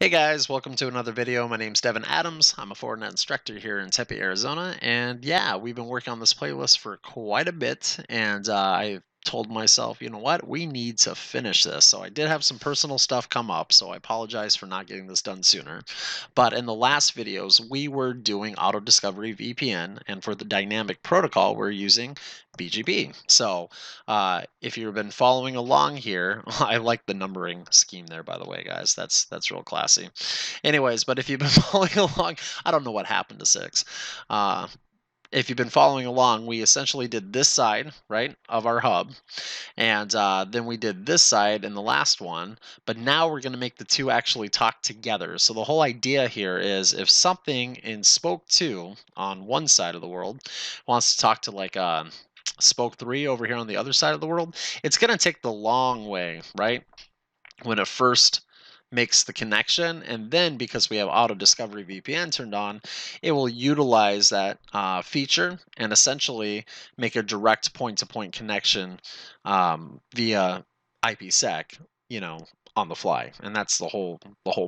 Hey guys, welcome to another video. My name's Devin Adams. I'm a Fortinet instructor here in Tempe, Arizona. And yeah, we've been working on this playlist for quite a bit. And I told myself, you know what, we need to finish this. So I did have some personal stuff come up. So I apologize for not getting this done sooner. But in the last videos, we were doing auto discovery VPN. And for the dynamic protocol, we're using BGP. So if you've been following along here, I like the numbering scheme there, by the way, guys. That's real classy. Anyways, but if you've been following along, I don't know what happened to 6. Uh, if you've been following along, we essentially did this side, right, of our hub, and then we did this side in the last one, but now we're going to make the two actually talk together. So the whole idea here is if something in spoke 2 on one side of the world wants to talk to like spoke 3 over here on the other side of the world, it's going to take the long way, right, when it first makes the connection, and then because we have auto discovery VPN turned on, it will utilize that feature and essentially make a direct point-to-point connection via IPsec, on the fly. And that's the whole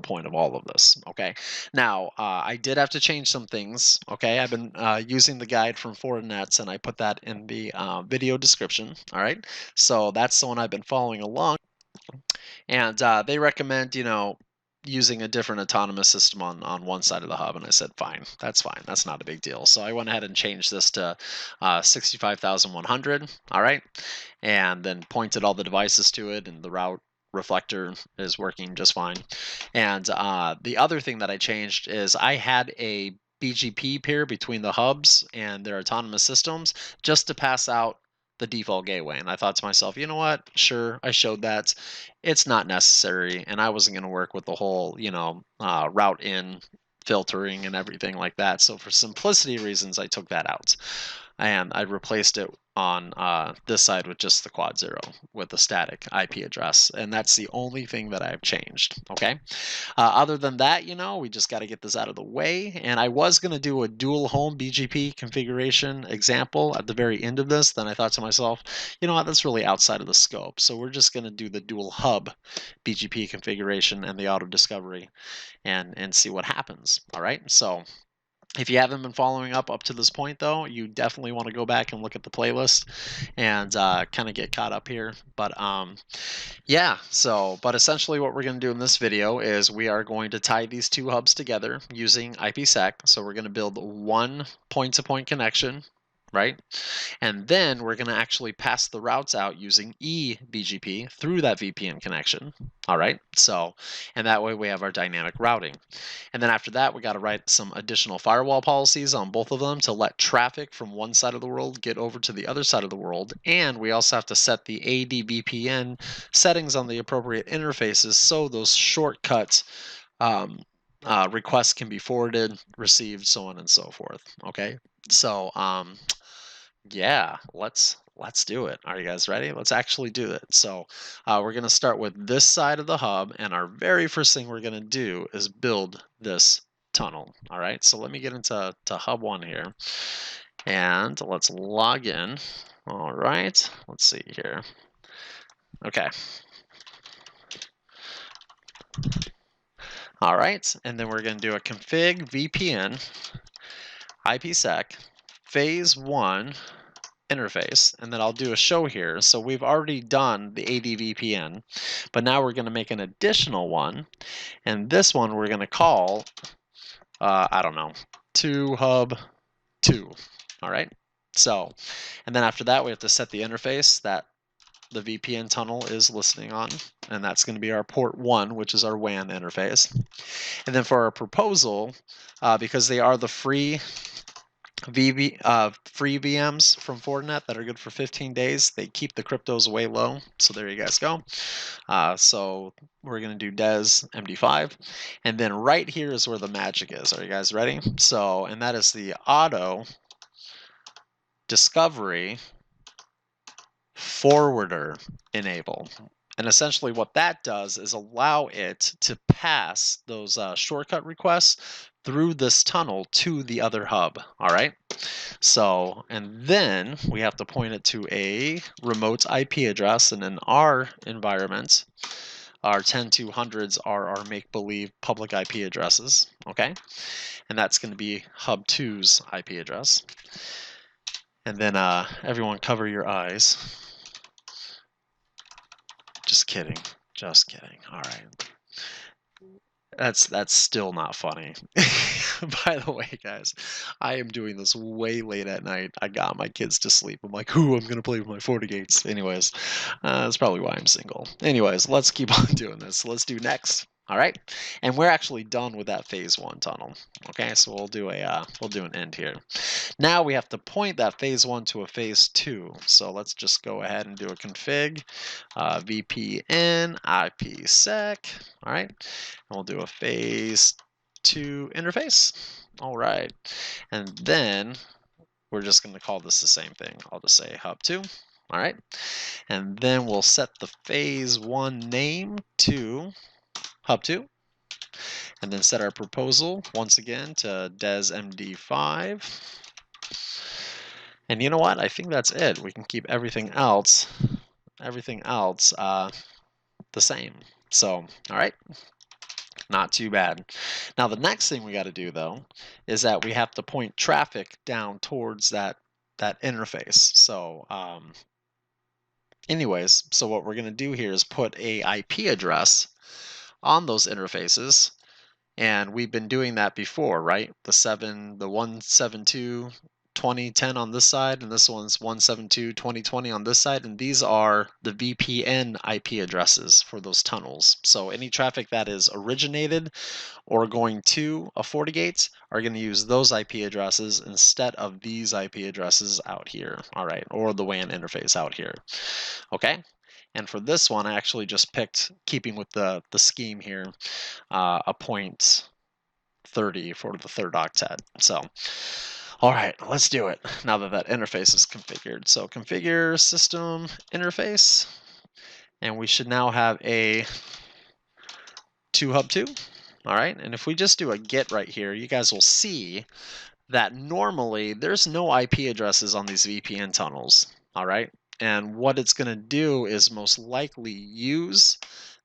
point of all of this. Okay, now I did have to change some things. Okay, I've been using the guide from Fortinet, and I put that in the video description. All right, so that's the one I've been following along. And they recommend, using a different autonomous system on one side of the hub. And I said, fine, that's fine. That's not a big deal. So I went ahead and changed this to 65,100. All right. And then pointed all the devices to it, and the route reflector is working just fine. And the other thing that I changed is I had a BGP pair between the hubs and their autonomous systems just to pass out the default gateway. And I thought to myself, you know what? Sure, I showed that. It's not necessary. And I wasn't going to work with the whole, route in filtering and everything like that. So for simplicity reasons, I took that out. And I replaced it on this side with just the quad 0 with a static IP address. And that's the only thing that I've changed. Okay. Other than that, we just got to get this out of the way. And I was going to do a dual home BGP configuration example at the very end of this. Then I thought to myself, you know what, that's really outside of the scope. So we're just going to do the dual hub BGP configuration and the auto discovery and see what happens. All right. So if you haven't been following up to this point, though, you definitely want to go back and look at the playlist and kind of get caught up here. But yeah, but essentially what we're going to do in this video is we are going to tie these two hubs together using IPsec. So we're going to build one point-to-point connection, right? And then we're going to actually pass the routes out using eBGP through that VPN connection. All right. So, and that way we have our dynamic routing. And then after that, we got to write some additional firewall policies on both of them to let traffic from one side of the world get over to the other side of the world. And we also have to set the ADVPN settings on the appropriate interfaces so those shortcuts requests can be forwarded, received, so on and so forth. Okay. So, yeah, let's do it. Are you guys ready? Let's actually do it. So we're going to start with this side of the hub, and our very first thing we're going to do is build this tunnel. All right, so let me get into Hub One here, and let's log in. All right, let's see here. Okay. All right, and then we're going to do a config VPN IPsec phase 1 interface, and then I'll do a show here. So we've already done the ADVPN, but now we're going to make an additional one, and this one we're going to call I don't know, 2 hub 2. All right, so and then after that we have to set the interface that the VPN tunnel is listening on, and that's going to be our port 1, which is our WAN interface. And then for our proposal, because they are the free VMs from Fortinet that are good for 15 days. They keep the cryptos way low. So there you guys go. So we're going to do des MD5. And then right here is where the magic is. Are you guys ready? So, and that is the auto discovery forwarder enable. And essentially what that does is allow it to pass those shortcut requests through this tunnel to the other hub. All right. So, and then we have to point it to a remote IP address, and in our environment, our 10200s are our make-believe public IP addresses, okay? And that's going to be Hub 2's IP address. And then everyone cover your eyes. Just kidding. Just kidding. All right. That's still not funny. By the way, guys, I am doing this way late at night. I got my kids to sleep. I'm like, ooh, I'm gonna play with my FortiGates. Anyways, that's probably why I'm single. Anyways, let's keep on doing this. Let's do next. All right, and we're actually done with that phase 1 tunnel. Okay, so we'll do an end here. Now we have to point that phase 1 to a phase 2. So let's just go ahead and do a config, VPN, IPsec. All right, and we'll do a phase 2 interface. All right, and then we're just going to call this the same thing. I'll just say Hub 2. All right, and then we'll set the phase 1 name to Hub 2, and then set our proposal once again to desmd5. And you know what? I think that's it. We can keep everything else the same. So, all right, not too bad. Now the next thing we got to do though is that we have to point traffic down towards that interface. So, anyways, so what we're going to do here is put a IP address on those interfaces, and we've been doing that before, right? The 172.20.10 on this side, and this one's 172.20.20 on this side, and these are the VPN IP addresses for those tunnels. So any traffic that is originated or going to a FortiGate are going to use those IP addresses instead of these IP addresses out here, all right, or the WAN interface out here, okay? And for this one, I actually just picked, keeping with the scheme here, a point 30 for the third octet. So, all right, let's do it now that that interface is configured. So configure system interface, and we should now have a 2 Hub 2. All right, and if we just do a get right here, you guys will see that normally there's no IP addresses on these VPN tunnels. All right. And what it's going to do is most likely use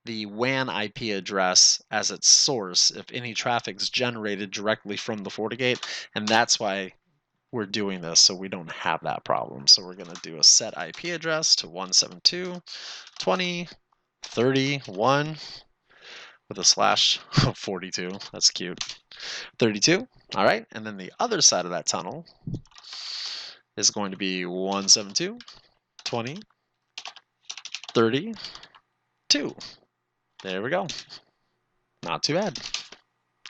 the WAN IP address as its source if any traffic is generated directly from the FortiGate, and that's why we're doing this, so we don't have that problem. So we're going to do a set IP address to 172.20.30.1 with a /42. That's cute. 32. All right, and then the other side of that tunnel is going to be 172.20.30.2. There we go. Not too bad.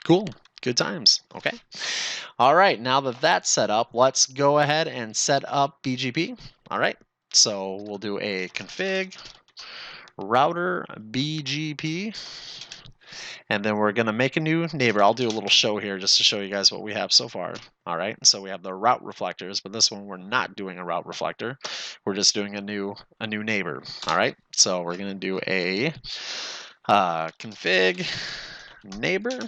Cool. Good times. Okay. All right. Now that that's set up, let's go ahead and set up BGP. All right. So we'll do a config router BGP. And then we're going to make a new neighbor. I'll do a little show here just to show you guys what we have so far. All right. So we have the route reflectors, but this one we're not doing a route reflector. We're just doing a new neighbor. All right. So we're going to do a config neighbor,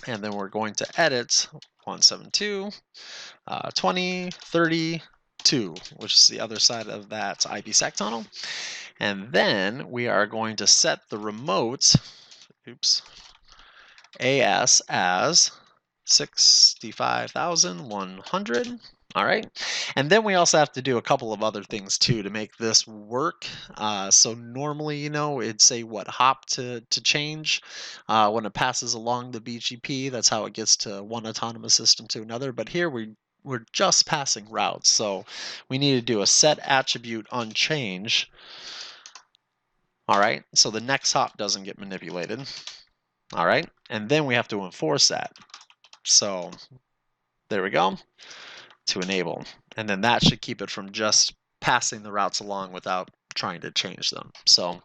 and then we're going to edit 172.20.30.2, which is the other side of that IPsec tunnel. And then we are going to set the remote AS as 65,100. All right. And then we also have to do a couple of other things too to make this work. So normally, you know, it'd say what hop to change when it passes along the BGP. That's how it gets to one autonomous system to another. But here we're just passing routes. So we need to do a set attribute on change. All right. So the next hop doesn't get manipulated. All right. And then we have to enforce that. So there we go. To enable, and then that should keep it from just passing the routes along without trying to change them. So,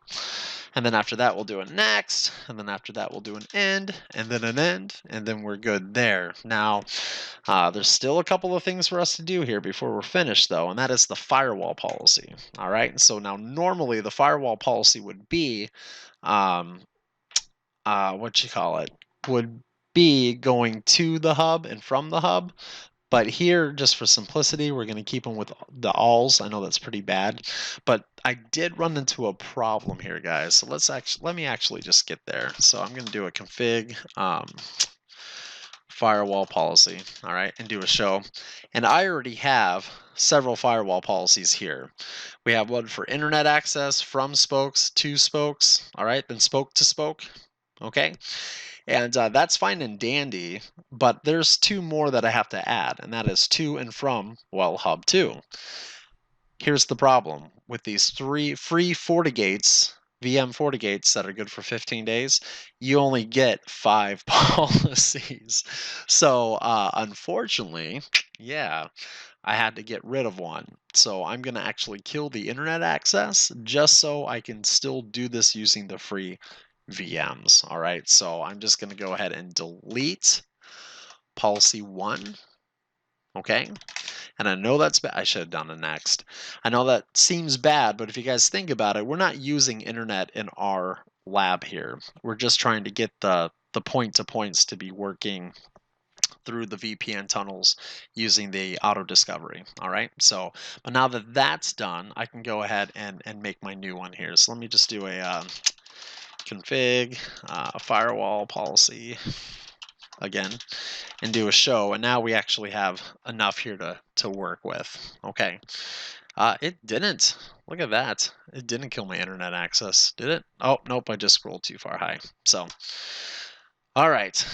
and then after that we'll do a next, and then after that we'll do an end, and then an end, and then we're good there. Now there's still a couple of things for us to do here before we're finished though, and that is the firewall policy. All right, so now normally the firewall policy would be would be going to the hub and from the hub. But here, just for simplicity, we're going to keep them with the alls. I know that's pretty bad, but I did run into a problem here, guys. So let me actually just get there. So I'm going to do a config firewall policy, all right, and do a show. And I already have several firewall policies here. We have one for internet access from spokes to spokes, all right, then spoke to spoke, okay? And that's fine and dandy, but there's two more that I have to add, and that is to and from, well, Hub 2. Here's the problem. With these 3 free FortiGates, VM FortiGates that are good for 15 days, you only get 5 policies. So unfortunately, yeah, I had to get rid of one. So I'm going to actually kill the internet access just so I can still do this using the free VMs. All right, so I'm just going to go ahead and delete policy 1. Okay. And I know that's bad. I should have done it next. I know that seems bad, but if you guys think about it, we're not using internet in our lab here. We're just trying to get the point-to-points to be working through the VPN tunnels using the auto discovery. All right. So, but now that that's done, I can go ahead and make my new one here. So let me just do a config firewall policy again and do a show, and now we actually have enough here to work with. Okay, it didn't. Look at that. It didn't kill my internet access, did it? Oh, nope, I just scrolled too far high. So, all right,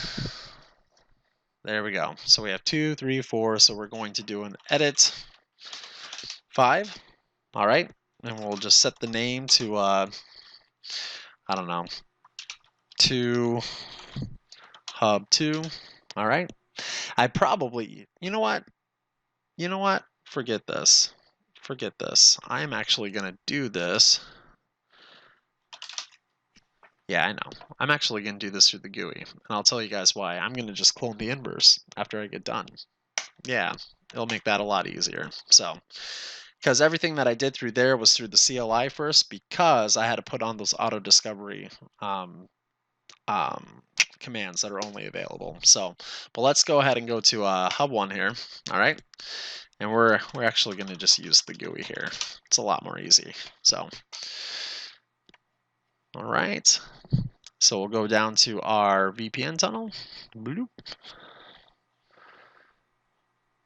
there we go. So we have 2, 3, 4, so we're going to do an edit 5. All right, and we'll just set the name to I don't know, to Hub 2. All right, I probably, you know what? Forget this. Forget this. I'm actually going to do this. Yeah, I know. I'm actually going to do this through the GUI. And I'll tell you guys why. I'm going to just clone the inverse after I get done. Yeah, it'll make that a lot easier. So, because everything that I did through there was through the CLI first, because I had to put on those auto discovery commands that are only available. So, but let's go ahead and go to Hub One here. All right. And we're actually going to just use the GUI here. It's a lot more easy. So, all right. So we'll go down to our VPN tunnel. Bloop.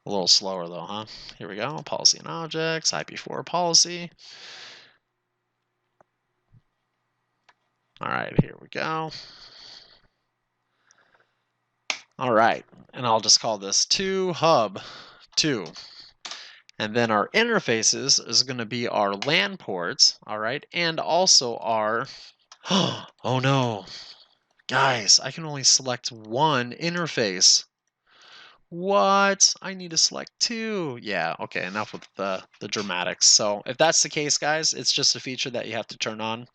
A little slower though, huh? Here we go. Policy and objects, IP4 policy. All right, here we go. All right, and I'll just call this to Hub 2. And then our interfaces is going to be our LAN ports, all right, and also our, oh no, guys, I can only select one interface. What? I need to select 2. Yeah, okay, enough with the dramatics. So if that's the case, guys, it's just a feature that you have to turn on.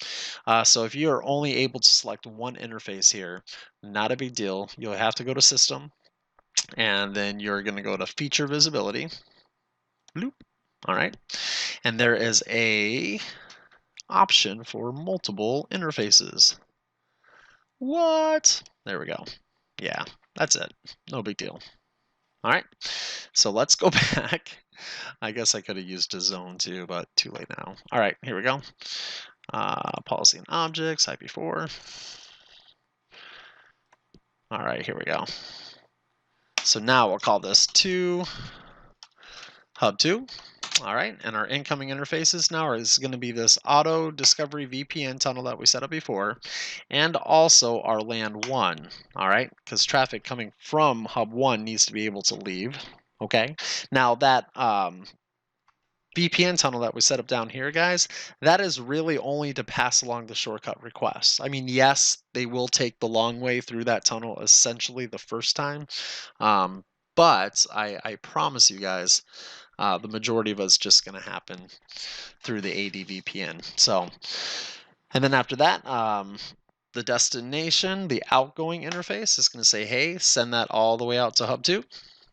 So if you are only able to select one interface here, not a big deal. You'll have to go to System, and then you're going to go to Feature Visibility. Bloop. All right. And there is a option for multiple interfaces. What? There we go. Yeah, that's it. No big deal. All right, so let's go back. I guess I could have used a zone too, but too late now. All right, here we go. Policy and objects, IP4. All right, here we go. So now we'll call this to Hub 2. All right, and our incoming interfaces now is going to be this auto discovery VPN tunnel that we set up before, and also our LAN 1. All right, because traffic coming from Hub 1 needs to be able to leave. Okay, now that VPN tunnel that we set up down here, guys, that is really only to pass along the shortcut requests. I mean, yes, they will take the long way through that tunnel essentially the first time, but I promise you guys, the majority of it's just going to happen through the ADVPN. So, and then after that, the destination, the outgoing interface is going to say, hey, send that all the way out to Hub 2.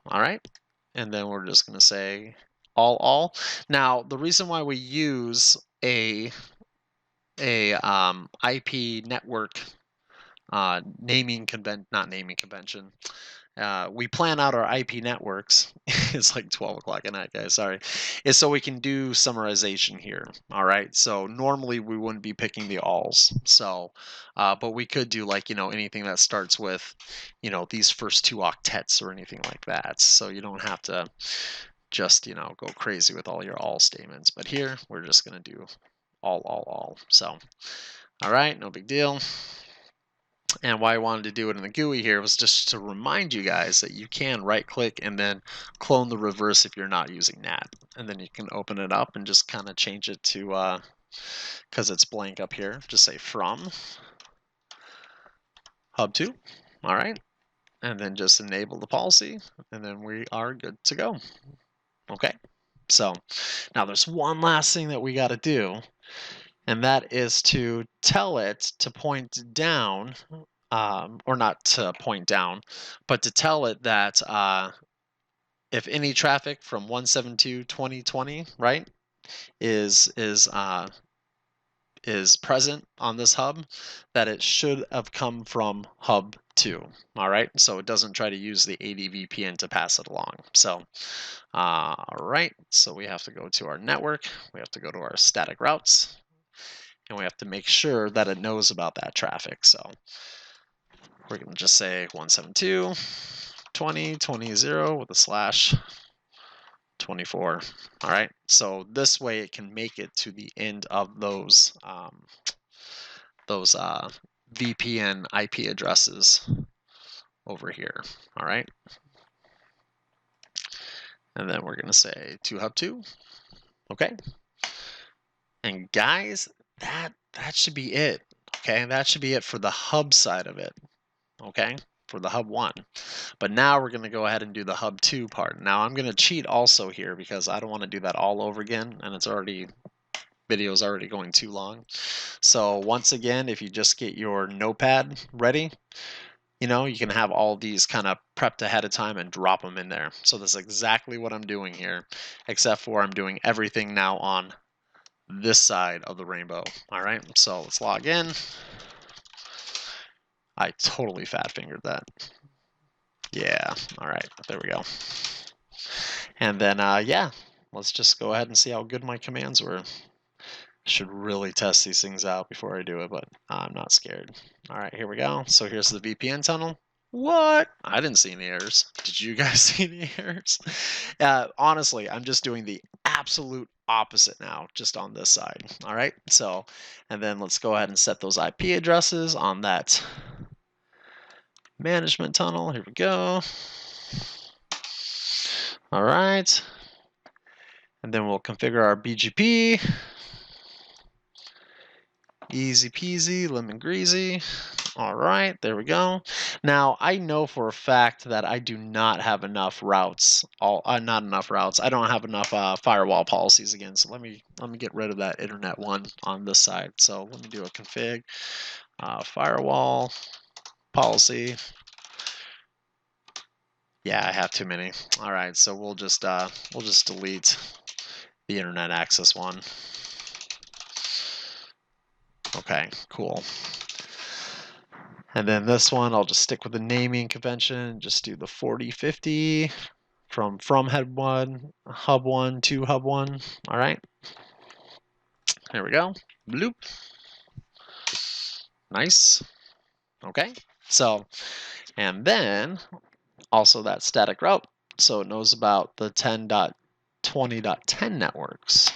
All right. And then we're just going to say all. Now, the reason why we use a IP network not naming convention, we plan out our IP networks. It's like 12 o'clock at night, guys. Sorry. Is so we can do summarization here. All right. So normally we wouldn't be picking the alls. So, but we could do like, anything that starts with, these first 2 octets or anything like that. So you don't have to just, go crazy with all your all statements. But here we're just going to do all. So, all right. No big deal. And why I wanted to do it in the GUI here was just to remind you guys that you can right click and then clone the reverse if you're not using NAT. And then you can open it up and just kind of change it to, because it's blank up here, just say from Hub 2. All right. And then just enable the policy and then we are good to go. Okay. So now there's one last thing that we got to do, and that is to tell it to point down. Or not to point down, but to tell it that if any traffic from 172.20.20, right, is present on this hub, that it should have come from Hub 2. All right, so it doesn't try to use the ADVPN to pass it along. So, all right, so we have to go to our network, we have to go to our static routes, and we have to make sure that it knows about that traffic. So we're going to just say 172.20.20 with a slash 24. All right. So this way it can make it to the end of those VPN IP addresses over here. All right. And then we're going to say to Hub 2. Okay. And guys, that should be it. Okay. That should be it for the hub side of it. Okay, for the Hub 1. But now we're going to go ahead and do the Hub 2 part. Now I'm going to cheat also here because I don't want to do that all over again, and video's already going too long. So once again, if you just get your notepad ready, you can have all these kind of prepped ahead of time and drop them in there. So that's exactly what I'm doing here, except for I'm doing everything now on this side of the rainbow. All right, so let's log in. I totally fat fingered that. Yeah, all right, there we go. And then, yeah, let's just go ahead and see how good my commands were. I should really test these things out before I do it, but I'm not scared. All right, here we go. So here's the VPN tunnel. What? I didn't see any errors. Did you guys see any errors? Honestly, I'm just doing the absolute opposite now, just on this side. All right, so, and then let's go ahead and set those IP addresses on that management tunnel. Here we go. All right. And then we'll configure our BGP. Easy peasy, lemon greasy. All right, there we go. Now, I know for a fact that I do not have enough routes. Not enough routes. I don't have enough firewall policies again. So let me get rid of that internet one on this side. So let me do a config firewall policy. Yeah, I have too many. All right, so we'll just delete the internet access one. Okay, cool. And then this one, I'll just stick with the naming convention. Just do the 4050 from Hub 1 to Hub 1. All right. There we go. Bloop. Nice. Okay. So, and then also that static route, so it knows about the 10.20.10 networks.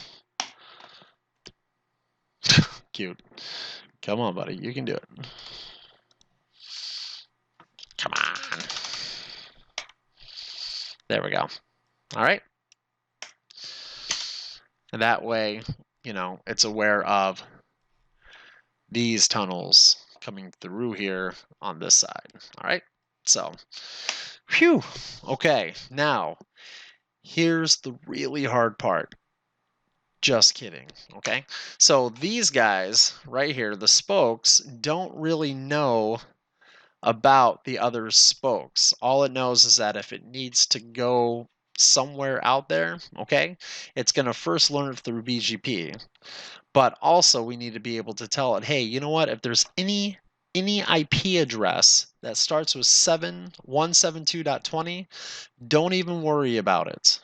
Cute. Come on, buddy. You can do it. Come on. There we go. All right. And that way, it's aware of these tunnels coming through here on this side. All right. So, phew. Okay. Now, here's the really hard part. Just kidding. Okay. So these guys right here, the spokes, don't really know about the other spokes. All it knows is that if it needs to go somewhere out there, okay, it's going to first learn it through BGP. But also we need to be able to tell it, hey, you know what? If there's any any IP address that starts with 172.20, don't even worry about it.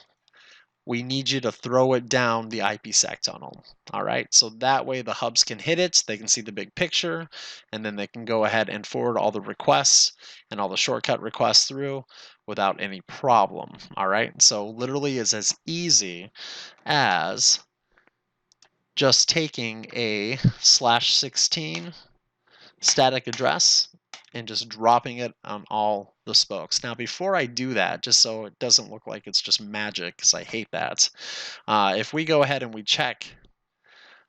We need you to throw it down the IPsec tunnel. All right, so that way the hubs can hit it, they can see the big picture, and then they can go ahead and forward all the requests and all the shortcut requests through without any problem. All right, so literally it's as easy as just taking a /16 static address and just dropping it on all the spokes. Now, before I do that, just so it doesn't look like it's just magic, because I hate that, if we go ahead and we check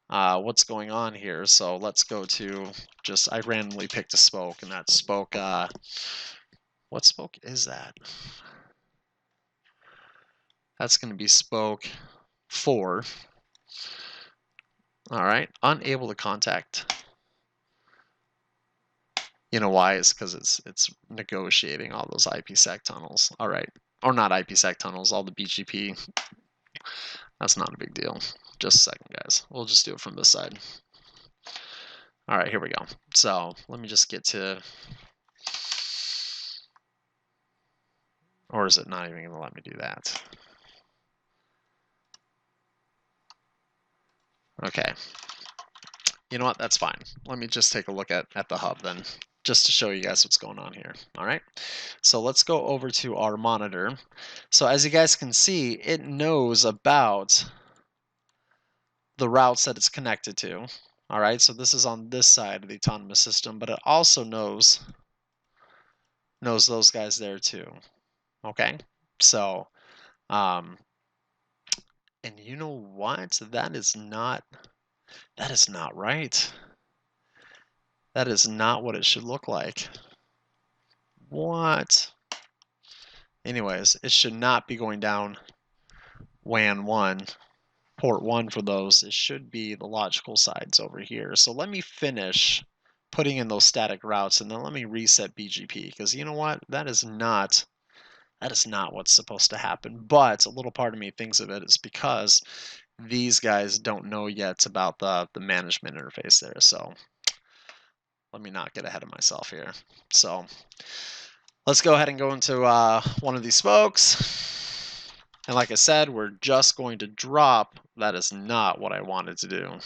what's going on here, so let's go to I randomly picked a spoke, and that spoke, what spoke is that? That's going to be spoke 4. All right, unable to contact. You know why? It's because it's negotiating all those IPsec tunnels. All right, or not IPsec tunnels, all the BGP. That's not a big deal. Just a second, guys. We'll just do it from this side. All right, here we go. So let me just get to, or is it not even going to let me do that? Okay. You know what? That's fine. Let me just take a look at the hub then, just to show you guys what's going on here. All right. So let's go over to our monitor. So as you guys can see, it knows about the routes that it's connected to. All right. So this is on this side of the autonomous system, but it also knows those guys there too. Okay. So, and you know what? That is not right. That is not what it should look like. What? Anyways, it should not be going down WAN 1, port 1 for those. It should be the logical sides over here. So let me finish putting in those static routes, and then let me reset BGP, because you know what? That is not what's supposed to happen. But a little part of me thinks of it is because these guys don't know yet about the management interface there. So let me not get ahead of myself here. So let's go ahead and go into one of these spokes. And like I said, we're just going to drop. That is not what I wanted to do.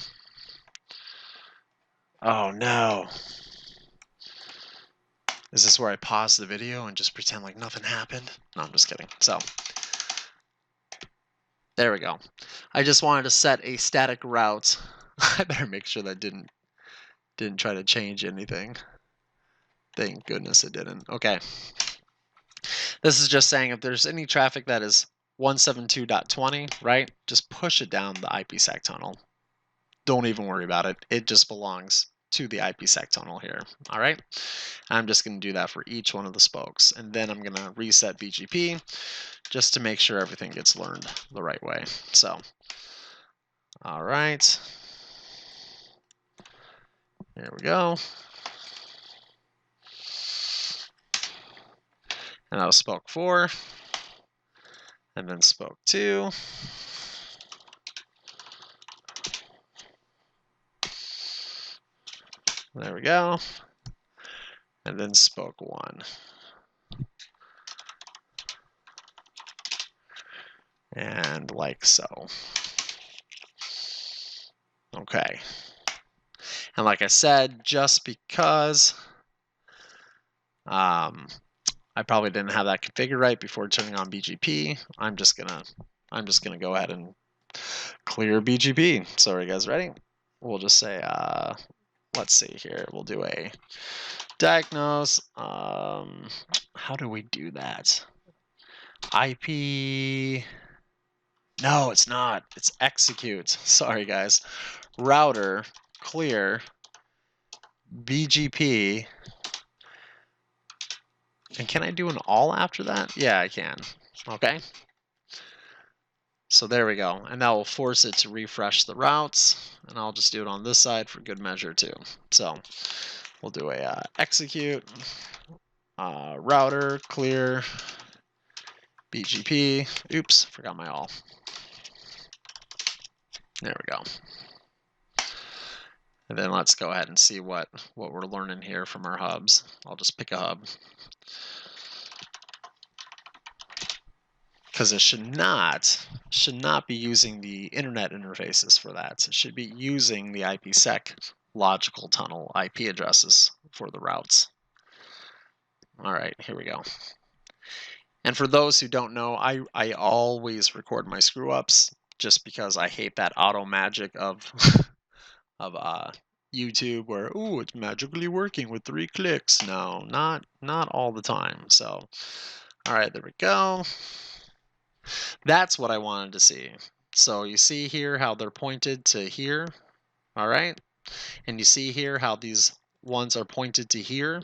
Oh no. Is this where I pause the video and just pretend like nothing happened? No, I'm just kidding. So there we go. I just wanted to set a static route. I better make sure that didn't try to change anything. Thank goodness it didn't. Okay. This is just saying if there's any traffic that is 172.20, right? Just push it down the IPsec tunnel. Don't even worry about it. It just belongs to the IPsec tunnel here. All right. I'm just going to do that for each one of the spokes. And then I'm going to reset BGP just to make sure everything gets learned the right way. So, all right. There we go. And that was spoke 4. And then spoke 2. There we go. And then spoke 1. And like so. Okay. And like I said, just because I probably didn't have that configured right before turning on BGP, I'm just gonna go ahead and clear BGP. So are you guys ready? We'll just say let's see here. We'll do a diagnose. How do we do that? IP. No, it's not. It's execute. Sorry, guys. Router clear BGP. And can I do an all after that? Yeah, I can. Okay. So there we go. And that will force it to refresh the routes. And I'll just do it on this side for good measure too. So we'll do a execute router clear BGP. Oops, forgot my all. There we go. And then let's go ahead and see what we're learning here from our hubs. I'll just pick a hub. Because it should not be using the internet interfaces for that. It should be using the IPsec logical tunnel IP addresses for the routes. All right, here we go. And for those who don't know, I always record my screw ups just because I hate that auto magic of YouTube where, ooh, it's magically working with 3 clicks. No, not all the time. So, all right, there we go. That's what I wanted to see. So you see here how they're pointed to here, all right? And you see here how these ones are pointed to here.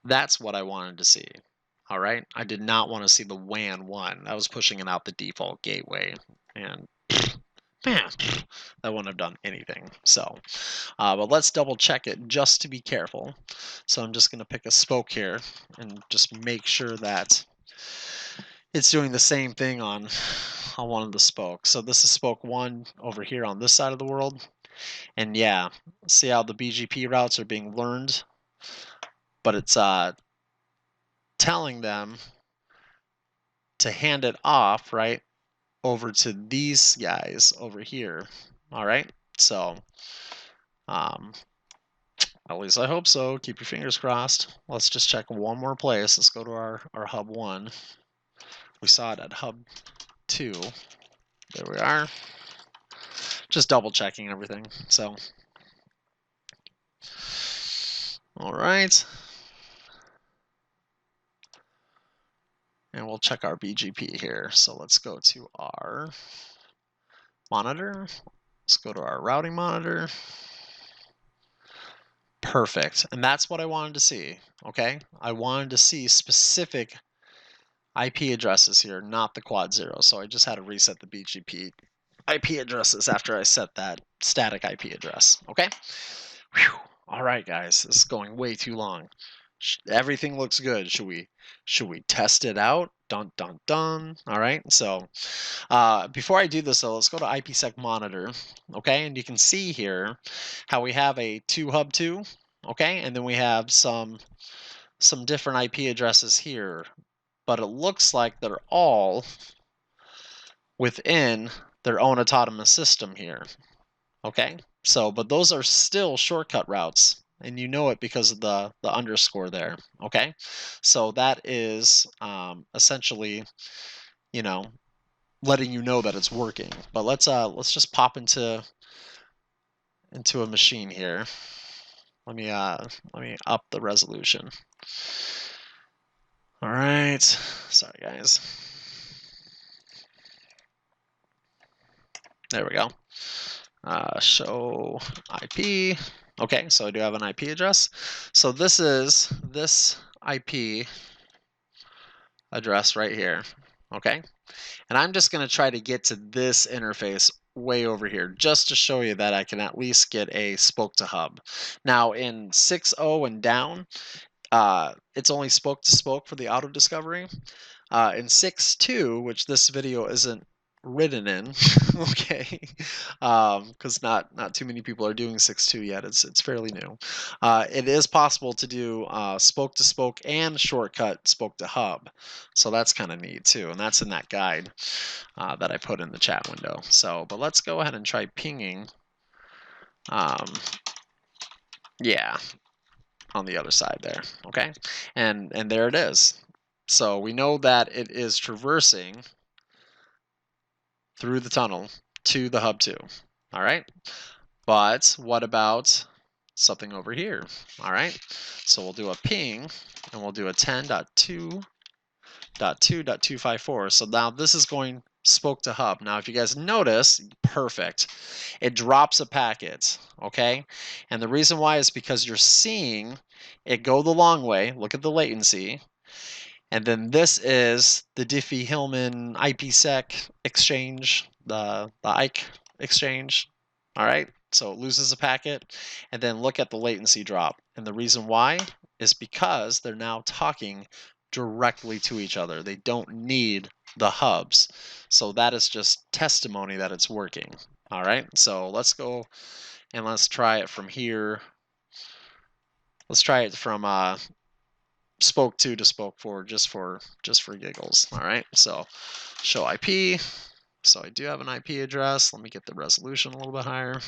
That's what I wanted to see, all right? I did not want to see the WAN one. I was pushing it out the default gateway, and man, that wouldn't have done anything. So, but let's double check it just to be careful. So I'm just gonna pick a spoke here and just make sure that it's doing the same thing on one of the spokes. So this is spoke 1 over here on this side of the world. And yeah, see how the BGP routes are being learned, but it's telling them to hand it off, right, over to these guys over here. All right, so at least I hope so. Keep your fingers crossed. Let's just check one more place. Let's go to our hub 1. We saw it at hub 2. There we are. Just double checking everything. So, all right. And we'll check our BGP here. So let's go to our monitor. Let's go to our routing monitor. Perfect. And that's what I wanted to see. Okay. I wanted to see specific IP addresses here, not the quad 0. So I just had to reset the BGP IP addresses after I set that static IP address. Okay. Whew. All right, guys, this is going way too long. Everything looks good. Should we test it out? Dun dun dun. All right. So before I do this, though, let's go to IPsec monitor. Okay, and you can see here how we have a 2 hub 2. Okay, and then we have some different IP addresses here, but it looks like they're all within their own autonomous system here. Okay, so but those are still shortcut routes, and you know it because of the underscore there. Okay, so that is essentially, you know, letting you know that it's working. But let's just pop into a machine here. Let me up the resolution. All right, sorry guys. There we go. Show IP. Okay, so I do have an IP address. So this is this IP address right here. Okay, and I'm just going to try to get to this interface way over here just to show you that I can at least get a spoke to hub. Now in 6.0 and down, it's only spoke to spoke for the auto discovery. In 6.2, which this video isn't written in, okay, because not too many people are doing 6.2 yet. It's fairly new. It is possible to do spoke to spoke and shortcut spoke to hub, so that's kind of neat too, and that's in that guide that I put in the chat window. So, but let's go ahead and try pinging. Yeah, on the other side there. Okay, and there it is. So we know that it is traversing through the tunnel to the hub 2. All right, but what about something over here? All right, so we'll do a ping and we'll do a 10.2.2.254. So now this is going spoke to hub. Now if you guys notice, perfect, it drops a packet. Okay, and the reason why is because you're seeing it go the long way. Look at the latency. And then this is the Diffie-Hellman IPsec exchange, the IKE exchange. All right, so it loses a packet, and then look at the latency drop. And the reason why is because they're now talking directly to each other. They don't need the hubs. So that is just testimony that it's working. All right, so let's go and let's try it from here. Let's try it from spoke 2 to spoke 4 just for giggles. All right, so show IP. So I do have an IP address. Let me get the resolution a little bit higher,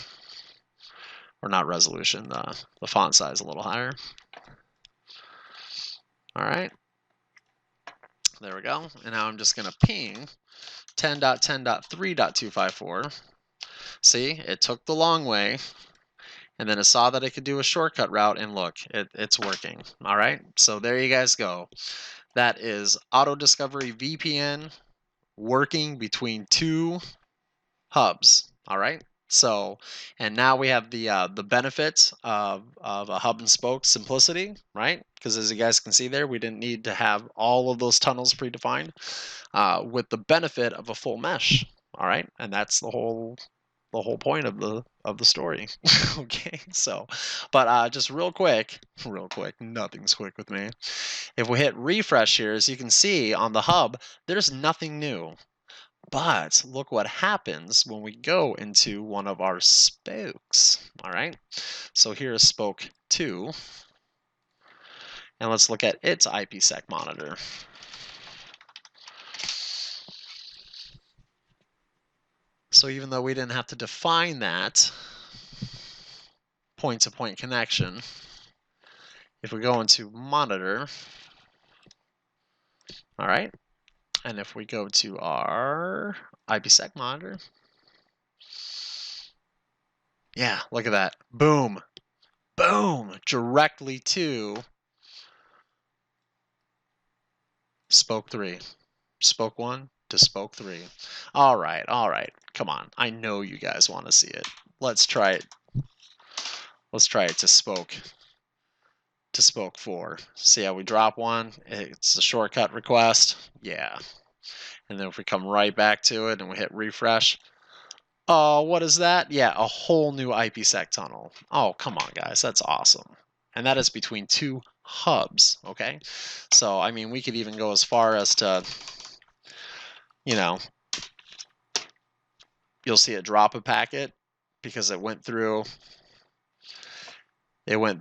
or not resolution, the font size a little higher. All right, there we go. And now I'm just going to ping 10.10.3.254. See, it took the long way, and then it saw that it could do a shortcut route, and look, it's working. All right, so there you guys go. That is Auto Discovery VPN working between 2 hubs. All right. So, and now we have the benefits of a hub and spoke simplicity, right? Because as you guys can see there, we didn't need to have all of those tunnels predefined, with the benefit of a full mesh. All right, and that's the whole point of the story. Okay, so, but just real quick, nothing's quick with me. If we hit refresh here, as you can see on the hub, there's nothing new. But look what happens when we go into one of our spokes. All right, so here is spoke 2, and let's look at its IPsec monitor. So even though we didn't have to define that point-to-point connection, if we go into monitor, all right, and if we go to our IPsec monitor, yeah, look at that, boom, boom, directly to spoke 3, spoke 1 to spoke 3. All right, come on, I know you guys want to see it. Let's try it. Let's try it to spoke 4. See how we drop one? It's a shortcut request. Yeah. And then if we come right back to it and we hit refresh, oh, what is that? Yeah, a whole new IPsec tunnel. Oh, come on, guys. That's awesome. And that is between 2 hubs, okay? So, I mean, we could even go as far as to, you know, you'll see it drop a packet because it went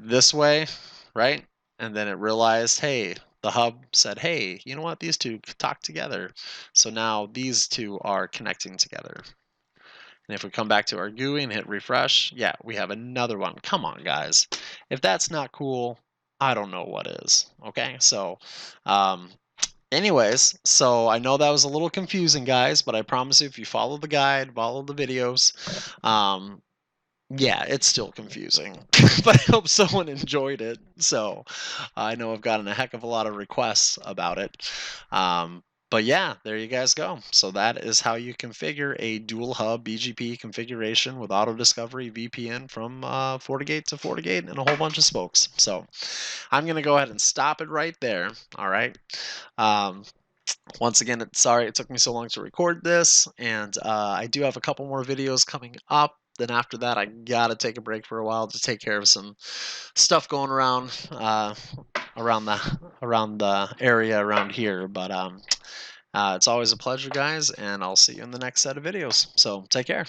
this way, right? And then it realized, hey, the hub said, hey, you know what? These two talk together. So now these two are connecting together. And if we come back to our GUI and hit refresh, yeah, we have another one. Come on, guys. If that's not cool, I don't know what is. Okay, so anyways, so I know that was a little confusing, guys, but I promise you, if you follow the guide, follow the videos, yeah, it's still confusing, but I hope someone enjoyed it. So I know I've gotten a heck of a lot of requests about it. But yeah, there you guys go. So that is how you configure a dual hub BGP configuration with auto discovery VPN from FortiGate to FortiGate and a whole bunch of spokes. So I'm going to go ahead and stop it right there. All right. Once again, sorry it took me so long to record this, and I do have a couple more videos coming up. Then after that, I gotta take a break for a while to take care of some stuff going around around the area around here. But it's always a pleasure, guys, and I'll see you in the next set of videos. So take care.